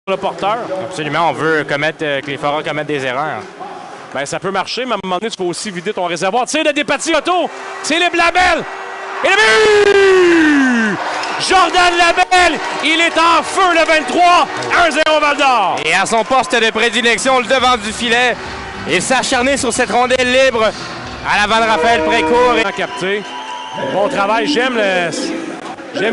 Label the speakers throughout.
Speaker 1: le porteur.
Speaker 2: Absolument, on veut que les foreurs commettent des erreurs.
Speaker 1: Ben, ça peut marcher, mais à un moment donné, tu vas aussi vider ton réservoir. Tir de Despatie Auto, c'est les Labelle. Et le but! Jordan Labelle, il est en feu le 23, 1-0 Val-d'Or.
Speaker 2: Et à son poste de prédilection, le devant du filet, il s'est acharné sur cette rondelle libre à l'avant de Raphaël Précourt.
Speaker 1: Capté. Bon travail, j'aime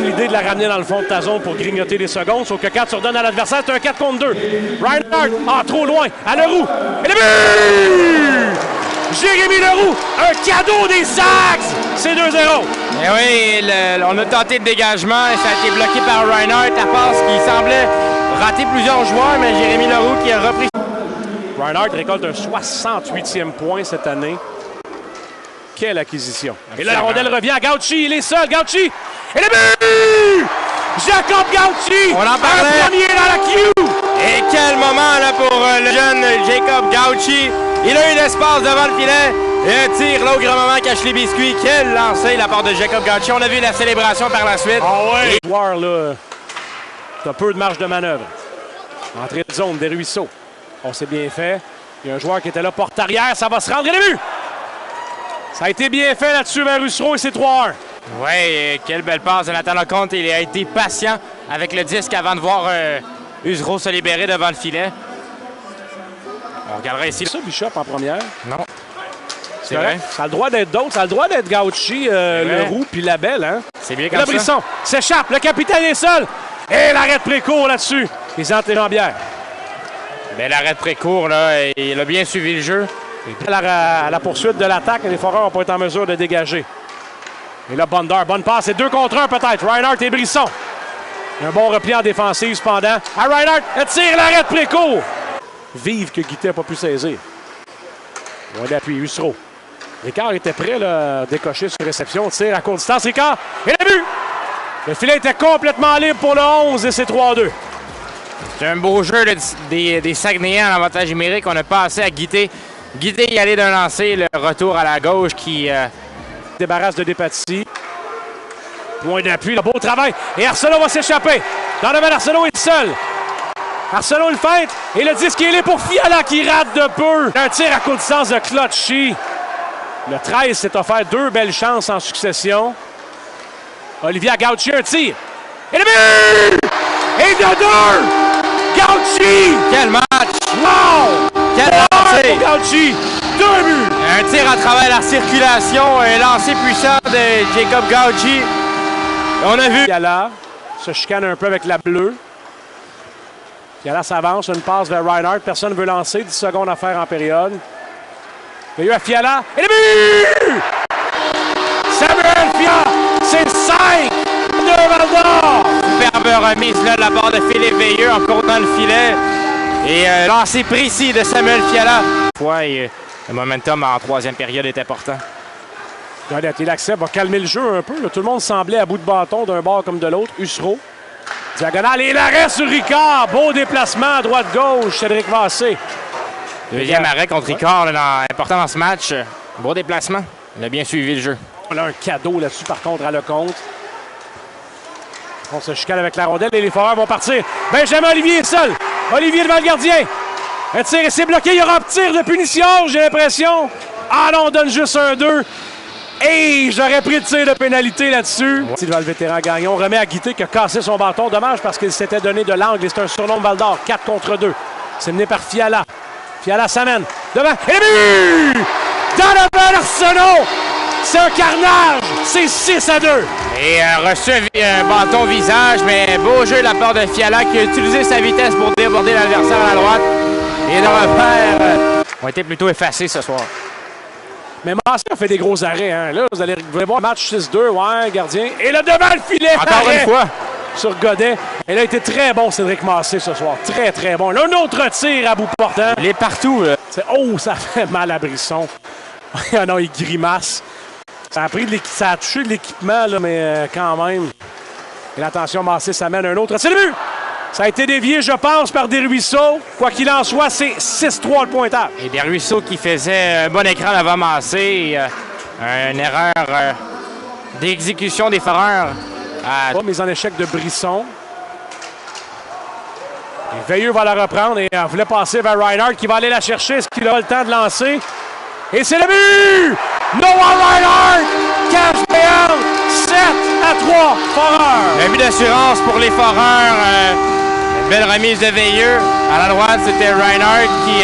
Speaker 1: l'idée de la ramener dans le fond de ta zone pour grignoter les secondes. Sauf que quand tu redonnes à l'adversaire, c'est un 4 contre 2. Reinhardt, trop loin, à Leroux. Et le but! Jérémy Leroux, un cadeau des Sags! C'est 2-0.
Speaker 2: Et oui, on a tenté le dégagement et ça a été bloqué par Reinhardt. À passe qui semblait rater plusieurs joueurs, mais Jérémy Leroux qui a repris.
Speaker 1: Reinhardt récolte un 68e point cette année. Quelle acquisition. Et là, la rondelle revient à Gauchi. Il est seul, Gauchi. Et le but! Jacob Gauchi!
Speaker 2: On en parlait.
Speaker 1: Un premier dans la queue!
Speaker 2: Et quel moment là pour le jeune Jacob Gauchi. Il a eu l'espace devant le filet. Et un tir là au grand moment cache les biscuits. Quel lancer de la part de Jacob Gauchi. On a vu la célébration par la suite.
Speaker 1: Ah ouais! Le joueur là, t'as peu de marge de manœuvre. Entrée de zone, Desruisseaux. On s'est bien fait. Il y a un joueur qui était là, porte arrière. Ça va se rendre. Et le but! Ça a été bien fait là-dessus vers Ussereau et c'est 3-1.
Speaker 2: Oui, quelle belle passe de Nathan Lecomte. Il a été patient avec le disque avant de voir Ussereau se libérer devant le filet. On regardera ici.
Speaker 1: C'est ça, Bishop en première?
Speaker 2: Non.
Speaker 1: C'est vrai. Ça a le droit d'être d'autres. Ça a le droit d'être Gauchi, Leroux puis Labelle. Hein?
Speaker 2: C'est bien
Speaker 1: comme
Speaker 2: ça.
Speaker 1: Le Brisson s'échappe. Le capitaine est seul. Et l'arrêt de Précourt là-dessus. Les antéjambières.
Speaker 2: Bien, l'arrêt de Précourt, là, il a bien suivi le jeu.
Speaker 1: À la poursuite de l'attaque, les Foreurs n'ont pas été en mesure de dégager. Et là, Bonder, bonne passe, c'est 2 contre 1 peut-être. Reinhardt et Brisson. Un bon repli en défensive cependant. À Reinhardt, elle tire l'arrêt de Précourt. Vive que Guité n'a pas pu saisir. Loin d'appui, Ussereau. Ricard était prêt là, à décocher sur réception. Tire à courte distance, Ricard. Et le but! Le filet était complètement libre pour le 11 et c'est 3-2.
Speaker 2: C'est un beau jeu des Saguenayens en avantage numérique. On a passé à Guité. Guité y aller d'un lancer, le retour à la gauche qui
Speaker 1: débarrasse de Despatie. Point d'appui, le beau travail. Et Arsenault va s'échapper. Donovan Arsenault est seul. Arsenault le feinte. Et le disque est là pour Fiala qui rate de peu. Un tir à coup de distance de Clutchy. Le 13 s'est offert 2 belles chances en succession. Olivier Gauchi, un tir. Et le but! Et de 2! Gauchi!
Speaker 2: Quel match!
Speaker 1: Wow!
Speaker 2: Quel lancer!
Speaker 1: Gauchi! 2 buts!
Speaker 2: Un tir à travers la circulation, un lancer puissant de Jacob Gauchi. On a vu.
Speaker 1: Fiala se chicane un peu avec la bleue. Fiala s'avance, une passe vers Reinhardt. Personne ne veut lancer. 10 secondes à faire en période. Il y a eu à Fiala. Et le but! Samuel Fiala! C'est 5 de Val-d'Or!
Speaker 2: Superbe remise là de la part de Philippe Veilleux, encore dans le filet. Et lancer précis de Samuel Fiala. Le momentum en troisième période est important.
Speaker 1: Il accepte, va calmer le jeu un peu. Là. Tout le monde semblait à bout de bâton d'un bord comme de l'autre. Ussereau. Diagonale et l'arrêt sur Ricard. Beau déplacement à droite-gauche. Cédric Vassé.
Speaker 2: Deuxième arrêt contre Ricard, important dans ce match. Beau déplacement. Il a bien suivi le jeu.
Speaker 1: On a un cadeau là-dessus, par contre, à Lecomte. On se chicane avec la rondelle et les Foreurs vont partir. Benjamin Olivier est seul. Olivier devant le gardien. Un tir et c'est bloqué. Il y aura un tir de punition, j'ai l'impression. Ah non, on donne juste un 2. Et j'aurais pris le tir de pénalité là-dessus. Ouais. Devant le vétéran Gagnon, on remet à Guité qui a cassé son bâton. Dommage parce qu'il s'était donné de l'angle et c'est un surnom de Val-d'Or. 4 contre 2. C'est mené par Fiala. Fiala s'amène. Devant. Et le but! Donovan Arsenault! C'est un carnage! C'est 6-2.
Speaker 2: Et reçu un bâton au visage, mais beau jeu de la part de Fiala qui a utilisé sa vitesse pour déborder l'adversaire à la droite. Et les repères ont été plutôt effacés ce soir.
Speaker 1: Mais Massé a fait des gros arrêts. Hein. Là, vous allez voir un match 6-2. Ouais, gardien. Et là, devant le filet!
Speaker 2: Encore une fois!
Speaker 1: Sur Godet. Elle a été très bon, Cédric Massé, ce soir. Très, très bon. Là, un autre tir à bout portant.
Speaker 2: Il est partout. Là.
Speaker 1: Oh, ça fait mal à Brisson. Ah non, il grimace. Ça a touché de l'équipement, là, mais quand même. Et l'attention, Massé s'amène un autre. C'est le but! Ça a été dévié, je pense, par Desruisseaux. Quoi qu'il en soit, c'est 6-3 le pointage.
Speaker 2: Et Desruisseaux qui faisait un bon écran avant Massé. Une erreur d'exécution des Foreurs.
Speaker 1: Pas mise en échec de Brisson. Et Veilleux va la reprendre et voulait passer vers Reinhardt qui va aller la chercher. Est-ce qu'il aura le temps de lancer? Et c'est le but! Noah Reinhardt! Cache PL! 7-3, Foreurs!
Speaker 2: Un but d'assurance pour les Foreurs. Une belle remise de Veilleux. À la droite, c'était Reinhardt qui